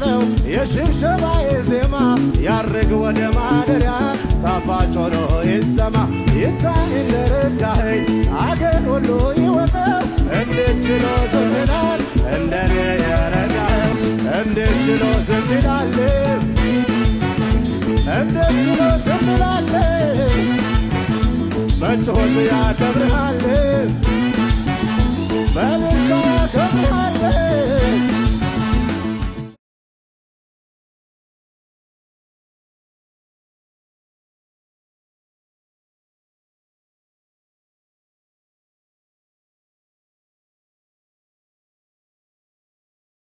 በለው የሽብሸባ የዜማ ያርግ ወደ ማደሪያ ጣፋጭ ሆኖ ይሰማ ይታይ እንደረዳኸኝ አገር ሁሉ ይወቀው እንዴት ችሎ ዝም ይላል እንደኔ የረዳኸው እንዴት ችሎ ዝም ይላል እንዴት ችሎ ዝም ይላል በጩኸት ያከብርሃል በልልታ ያከብርሃል